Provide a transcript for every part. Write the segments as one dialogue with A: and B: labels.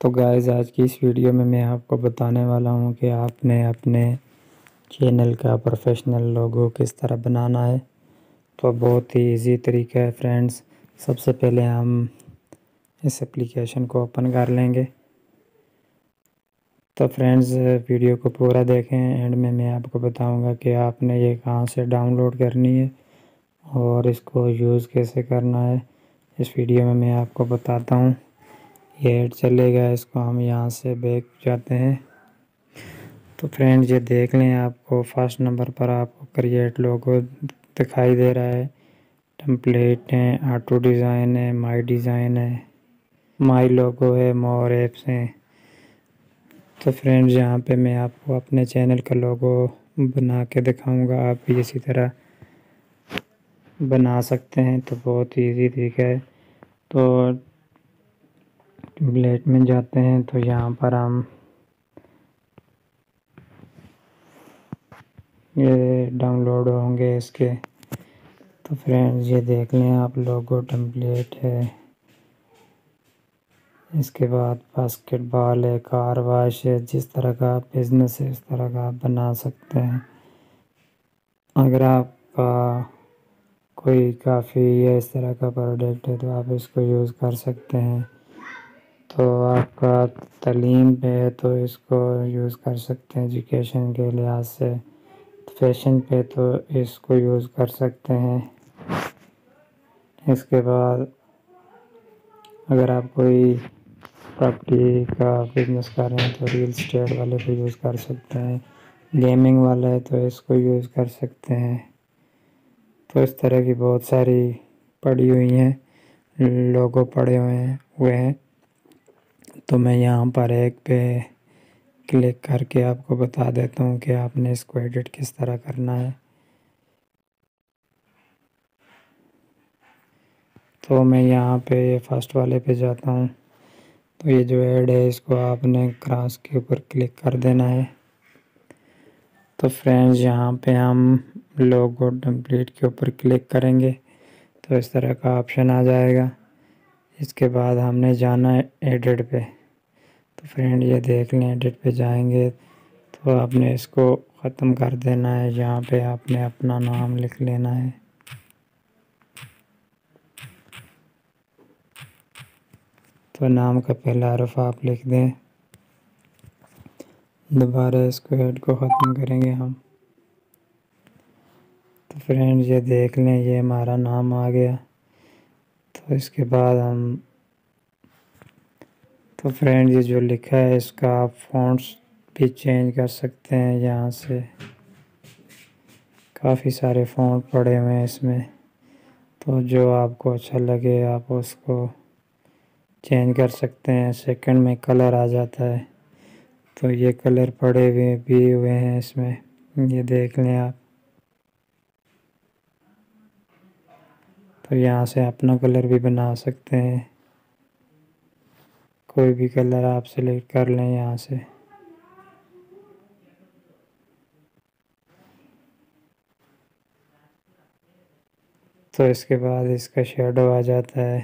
A: तो गाइस आज की इस वीडियो में मैं आपको बताने वाला हूं कि आपने अपने चैनल का प्रोफेशनल लोगो किस तरह बनाना है। तो बहुत ही इजी तरीका है फ्रेंड्स। सबसे पहले हम इस एप्लीकेशन को ओपन कर लेंगे। तो फ्रेंड्स वीडियो को पूरा देखें, एंड में मैं आपको बताऊंगा कि आपने ये कहां से डाउनलोड करनी है और इसको यूज़ कैसे करना है। इस वीडियो में मैं आपको बताता हूँ। ये ऐड चलेगा, इसको हम यहाँ से बैक जाते हैं। तो फ्रेंड्स ये देख लें, आपको फर्स्ट नंबर पर आपको क्रिएट लोगो दिखाई दे रहा है, टेम्पलेट है, ऑटो डिज़ाइन है, माई डिज़ाइन है, माई लोगो है, मोर एप्स हैं। तो फ्रेंड्स यहाँ पे मैं आपको अपने चैनल का लोगो बना के दिखाऊंगा, आप भी इसी तरह बना सकते हैं। तो बहुत ही ईजी तरीका है। तो टेम्पलेट में जाते हैं, तो यहाँ पर हम ये डाउनलोड होंगे इसके। तो फ्रेंड्स ये देख लें आप, लोगो टेम्पलेट है, इसके बाद बास्केटबॉल है, कार वॉश है। जिस तरह का बिजनेस है इस तरह का आप बना सकते हैं। अगर आपका कोई काफ़ी या इस तरह का प्रोडक्ट है तो आप इसको यूज़ कर सकते हैं। तो आपका तालीम पे है तो इसको यूज़ कर सकते हैं एजुकेशन के लिहाज से। फैशन पे तो इसको यूज़ कर सकते हैं। इसके बाद अगर आप कोई प्रॉपर्टी का बिजनेस कर रहे हैं तो रियल एस्टेट वाले को यूज़ कर सकते हैं। गेमिंग वाला है तो इसको यूज़ कर सकते हैं। तो इस तरह की बहुत सारी पड़ी हुई हैं, लोगो पड़े हुए हैं। तो मैं यहाँ पर एक पे क्लिक करके आपको बता देता हूँ कि आपने इसको एडिट किस तरह करना है। तो मैं यहाँ पे फर्स्ट वाले पे जाता हूँ। तो ये जो ऐड है इसको आपने क्रॉस के ऊपर क्लिक कर देना है। तो फ्रेंड्स यहाँ पे हम लोगो टेम्पलेट के ऊपर क्लिक करेंगे तो इस तरह का ऑप्शन आ जाएगा। इसके बाद हमने जाना है एडिट पे। तो फ्रेंड ये देख लें, एडिट पे जाएंगे तो आपने इसको ख़त्म कर देना है। यहाँ पे आपने अपना नाम लिख लेना है। तो नाम का पहला हरफ आप लिख दें। दोबारा इसको ऐड को ख़त्म करेंगे हम। तो फ्रेंड्स ये देख लें, ये हमारा नाम आ गया। तो इसके बाद तो फ्रेंड्स ये जो लिखा है इसका आप फ़ॉन्ट्स भी चेंज कर सकते हैं। यहाँ से काफ़ी सारे फ़ॉन्ट पड़े हुए हैं इसमें, तो जो आपको अच्छा लगे आप उसको चेंज कर सकते हैं। सेकंड में कलर आ जाता है, तो ये कलर पड़े हुए भी हुए हैं इसमें, ये देख लें आप। तो यहाँ से अपना कलर भी बना सकते हैं, कोई भी कलर आप सेलेक्ट कर लें यहाँ से। तो इसके बाद इसका शेडो आ जाता है।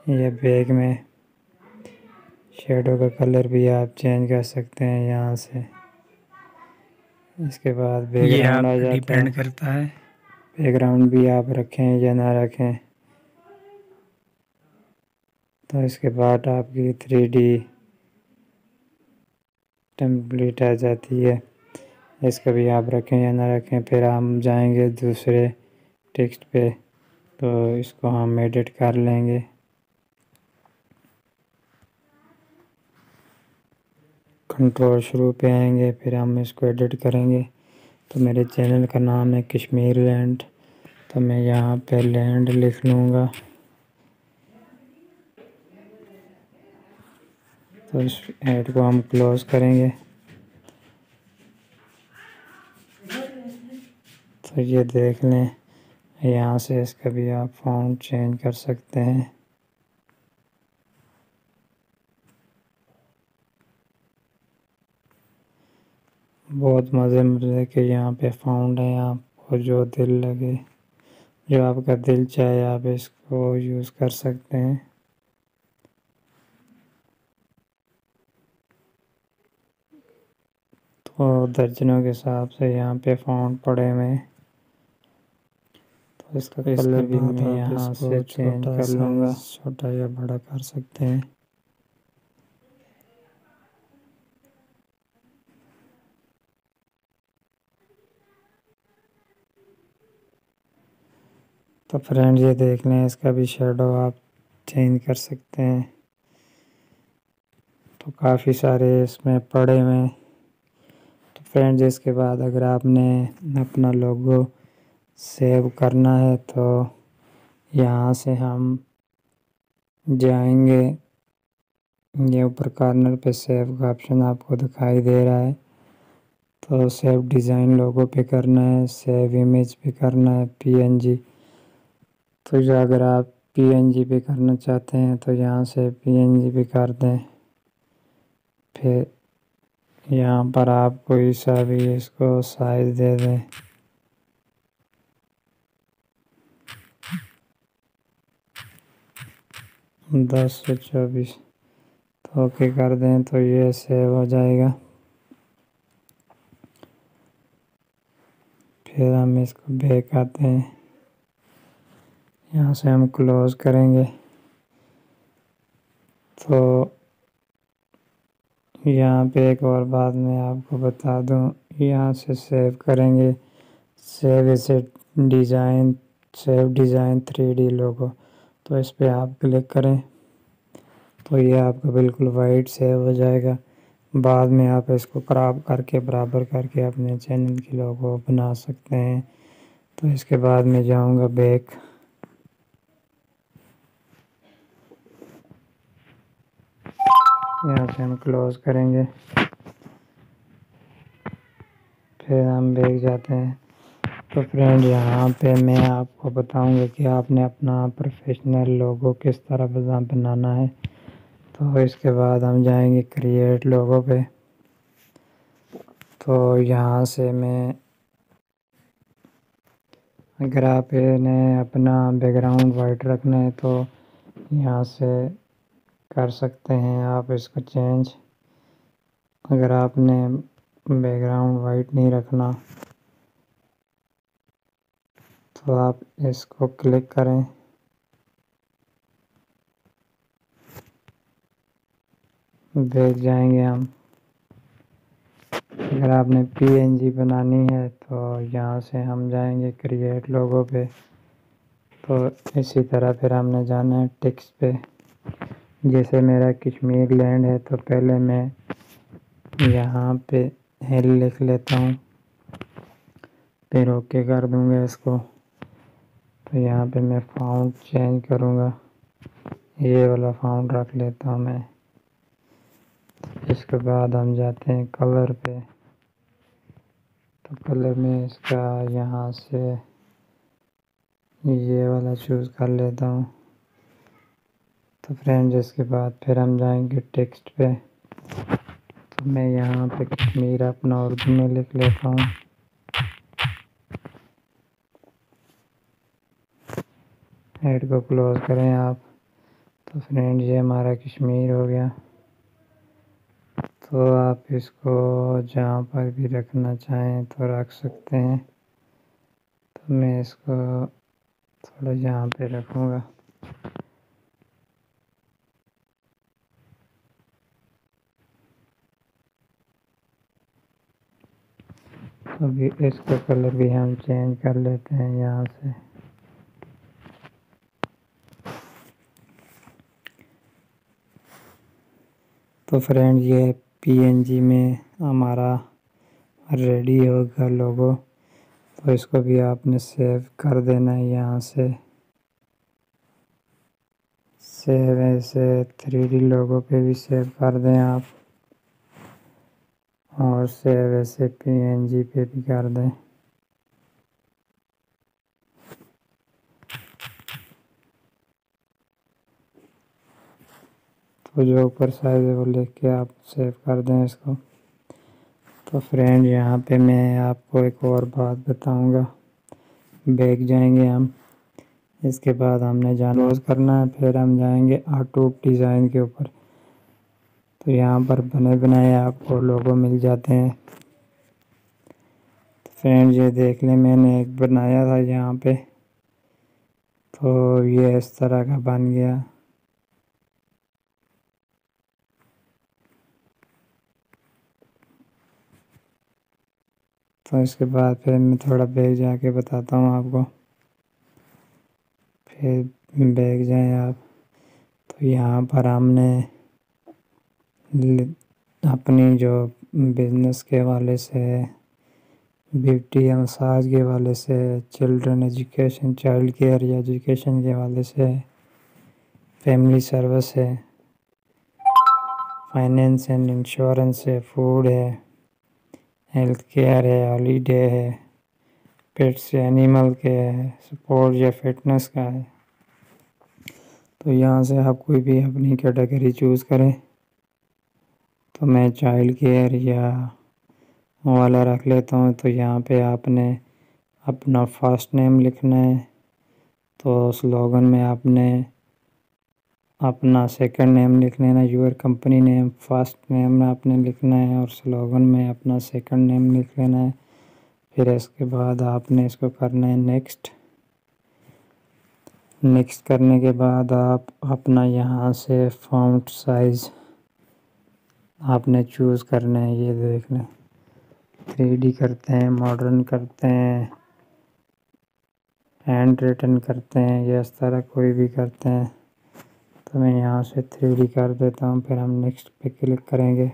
A: ये बैग में शेडो का कलर भी आप चेंज कर सकते हैं यहाँ से। इसके बाद बैकग्राउंड आ जाता है। डिपेंड करता है बैकग्राउंड भी आप रखें या ना रखें। तो इसके बाद आपकी 3D टेम्पलेट आ जाती है, इसका भी आप रखें या ना रखें। फिर हम जाएंगे दूसरे टेक्स्ट पे, तो इसको हम एडिट कर लेंगे। कंट्रोल शुरू पे आएंगे, फिर हम इसको एडिट करेंगे। तो मेरे चैनल का नाम है कश्मीर लैंड, तो मैं यहाँ पे लैंड लिख लूँगा। तो इस ऐड को हम क्लोज करेंगे। तो ये देख लें, यहाँ से इसका भी आप फ़ॉन्ट चेंज कर सकते हैं। बहुत मज़े के यहाँ पे फ़ॉन्ट है, आपको जो दिल लगे, जो आपका दिल चाहे आप इसको यूज़ कर सकते हैं। तो दर्जनों के हिसाब से यहाँ पे फ़ॉन्ट पड़े हुए हैं। तो इसका कलर भी मैं यहाँ से चेंज कर लूँगा, छोटा या बड़ा कर सकते हैं। तो फ्रेंड्स ये देख लें, इसका भी शेडो आप चेंज कर सकते हैं। तो काफ़ी सारे इसमें पड़े हुए हैं। तो फ्रेंड्स इसके बाद अगर आपने अपना लोगो सेव करना है तो यहाँ से हम जाएंगे, ये ऊपर कॉर्नर पे सेव का ऑप्शन आपको दिखाई दे रहा है। तो सेव डिज़ाइन लोगो पे करना है, सेव इमेज पे करना है, पीएनजी। तो जो अगर आप पीएनजी पे करना चाहते हैं तो यहाँ से पीएनजी पे कर दें। फिर यहाँ पर आप कोई सा भी इसको साइज़ दे दें। दस से 24 तो ओके कर दें तो ये सेव हो जाएगा। फिर हम इसको बैक आते हैं, यहाँ से हम क्लोज करेंगे। तो यहाँ पे एक और बात मैं आपको बता दूँ, यहाँ से सेव करेंगे, सेव इसे डिज़ाइन, सेव डिज़ाइन 3D लोगो। तो इस पे आप क्लिक करें तो ये आपका बिल्कुल वाइट सेव हो जाएगा। बाद में आप इसको क्रॉप करके बराबर करके अपने चैनल की लोगो बना सकते हैं। तो इसके बाद मैं जाऊंगा बैक, यहाँ से हम क्लोज करेंगे। फिर हम बैक जाते हैं। तो फ्रेंड यहाँ पे मैं आपको बताऊंगा कि आपने अपना प्रोफेशनल लोगो किस तरह बनाना है। तो इसके बाद हम जाएंगे क्रिएट लोगो पे। तो यहाँ से मैं, अगर आप इन्हें अपना बैकग्राउंड वाइट रखना है तो यहाँ से कर सकते हैं आप इसको चेंज। अगर आपने बैकग्राउंड वाइट नहीं रखना तो आप इसको क्लिक करें, बैक जाएंगे हम। अगर आपने पीएनजी बनानी है तो यहाँ से हम जाएंगे क्रिएट लोगो पे। तो इसी तरह फिर हमने जाना है टेक्स्ट पे। जैसे मेरा कश्मीर लैंड है तो पहले मैं यहाँ पे एल लिख लेता हूँ, फिर ओके कर दूँगा इसको। तो यहाँ पे मैं फ़ॉन्ट चेंज करूँगा, ये वाला फ़ॉन्ट रख लेता हूँ मैं। इसके बाद हम जाते हैं कलर पे। तो कलर में इसका यहाँ से ये वाला चूज़ कर लेता हूँ। तो फ्रेंड्स इसके बाद फिर हम जाएंगे टेक्स्ट पे। तो मैं यहाँ पे कश्मीर अपना उर्दू में लिख लेता हूँ। हेड को क्लोज करें आप। तो फ्रेंड्स ये हमारा कश्मीर हो गया। तो आप इसको जहाँ पर भी रखना चाहें तो रख सकते हैं। तो मैं इसको थोड़ा यहाँ पे रखूँगा। अभी इसका कलर भी हम चेंज कर लेते हैं यहाँ से। तो फ्रेंड ये पीएनजी में हमारा रेडी होगा लोगो। तो इसको भी आपने सेव कर देना है यहाँ से। सेव ऐसे 3D लोगो पे भी सेव कर दें आप, और सेव ऐसे पीएनजी पे भी कर दें। तो जो ऊपर साइज है वो लिख के आप सेव कर दें इसको। तो फ्रेंड यहाँ पे मैं आपको एक और बात बताऊंगा। बैक जाएंगे हम, इसके बाद हमने क्लोज करना है, फिर हम जाएंगे ऑटो डिज़ाइन के ऊपर। तो यहाँ पर बने बनाए आपको लोगो मिल जाते हैं। फ्रेंड्स ये देख लें, मैंने एक बनाया था यहाँ पे, तो ये इस तरह का बन गया। तो इसके बाद फिर मैं थोड़ा बैग जाके बताता हूँ आपको। फिर बैग जाएं आप, तो यहाँ पर हमने अपनी जो बिजनेस के हवाले से, ब्यूटी या मसाज के हवाले से, चिल्ड्रन एजुकेशन, चाइल्ड केयर या एजुकेशन के हवाले से, फैमिली सर्विस है, फाइनेंस एंड इंश्योरेंस है, फूड है, हेल्थ केयर है, हॉलीडे है, पेट्स या एनिमल के है, स्पोर्ट्स या फिटनेस का है। तो यहाँ से आप कोई भी अपनी कैटेगरी चूज़ करें। तो मैं चाइल्ड केयर या वाला रख लेता हूँ। तो यहाँ पे आपने अपना फर्स्ट नेम लिखना है, तो स्लोगन में आपने अपना सेकंड नेम लिख लेना, your company name. First name आपने लिखना है और स्लोगन में अपना सेकंड नेम लिख लेना है। फिर इसके बाद आपने इसको करना है नेक्स्ट। नेक्स्ट करने के बाद आप अपना यहाँ से फ़ॉन्ट साइज़ आपने चूज़ करना है। ये देख लें, 3D करते हैं, मॉडर्न करते हैं, हैंड रिटन करते हैं, या इस तरह कोई भी करते हैं। तो मैं यहाँ से 3D कर देता हूँ, फिर हम नेक्स्ट पे क्लिक करेंगे।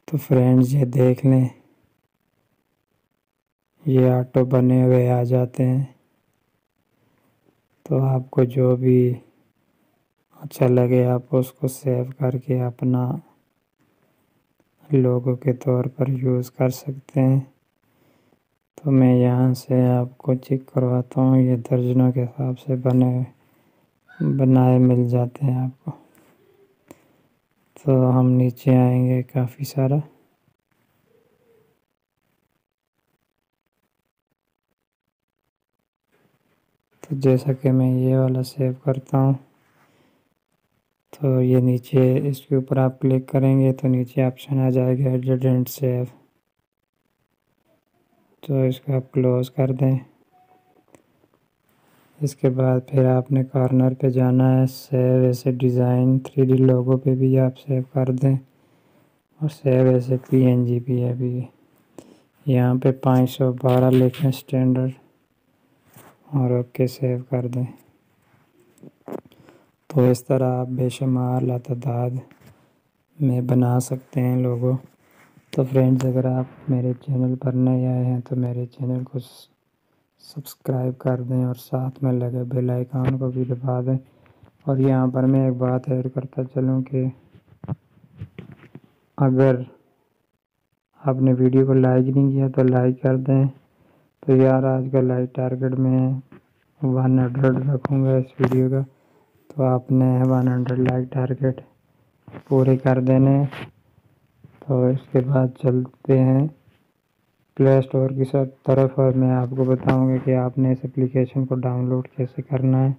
A: तो फ्रेंड्स ये देख लें, ये ऑटो बने हुए आ जाते हैं। तो आपको जो भी अच्छा लगे आप उसको सेव करके अपना लोगो के तौर पर यूज़ कर सकते हैं। तो मैं यहाँ से आपको चेक करवाता हूँ, ये दर्जनों के हिसाब से बनाए मिल जाते हैं आपको। तो हम नीचे आएंगे काफ़ी सारा, तो जैसा कि मैं ये वाला सेव करता हूँ, तो ये नीचे इसके ऊपर आप क्लिक करेंगे तो नीचे ऑप्शन आ जाएगा एडिट एंड सेव। तो इसको आप क्लोज़ कर दें। इसके बाद फिर आपने कॉर्नर पे जाना है, सेव ऐसे डिज़ाइन 3D लोगो पे भी आप सेव कर दें, और सेव ऐसे PNG भी है भी। यहाँ पे 512 लिखें स्टैंडर्ड, और ओके सेव कर दें। तो इस तरह आप बेशुमार लातादाद में बना सकते हैं लोगो। तो फ्रेंड्स, अगर आप मेरे चैनल पर नए आए हैं तो मेरे चैनल को सब्सक्राइब कर दें और साथ में लगे बेल आइकन को भी दबा दें। और यहाँ पर मैं एक बात ऐड करता चलूँ कि अगर आपने वीडियो को लाइक नहीं किया तो लाइक कर दें। तो यार आज का लाइक टारगेट मैं 100 रखूँगा इस वीडियो का, तो आपने 100 लाइक टारगेट पूरे कर देने। तो इसके बाद चलते हैं प्ले स्टोर की तरफ, और मैं आपको बताऊंगा कि आपने इस एप्लीकेशन को डाउनलोड कैसे करना है।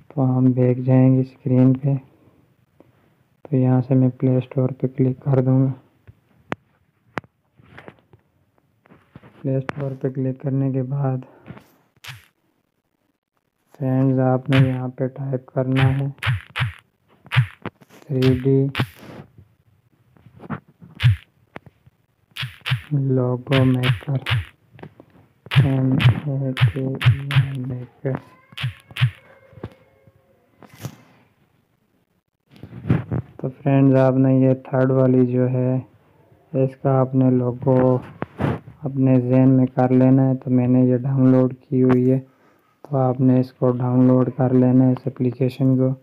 A: तो हम बैक जाएंगे स्क्रीन पे, तो यहाँ से मैं प्ले स्टोर पे क्लिक कर दूंगा। प्ले स्टोर पे क्लिक करने के बाद फ्रेंड्स आपने यहाँ पे टाइप करना है 3D लोगो मेकर, मेकर। तो फ्रेंड्स आपने ये थर्ड वाली जो है इसका आपने लोगो अपने ज़हन में कर लेना है। तो मैंने ये डाउनलोड की हुई है, तो आपने इसको डाउनलोड कर लेना है इस एप्लीकेशन को।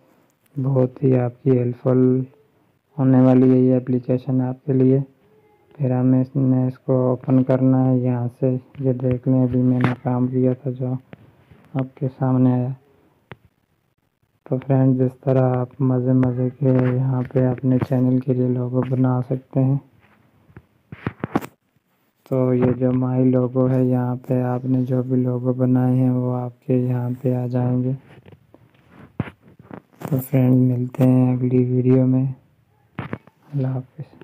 A: बहुत ही आपकी हेल्पफुल होने वाली है ये एप्लीकेशन आपके लिए। फिर हमें इसको ओपन करना है यहाँ से। ये देख लें, अभी मैंने काम किया था जो आपके सामने है। तो फ्रेंड्स, इस तरह आप मज़े के यहाँ पे अपने चैनल के लिए लोगो बना सकते हैं। तो ये जो माई लोगो है, यहाँ पे आपने जो भी लोगो बनाए हैं वो आपके यहाँ पे आ जाएंगे। तो फ्रेंड्स, मिलते हैं अगली वीडियो में। अल्लाह हाफ़िज़।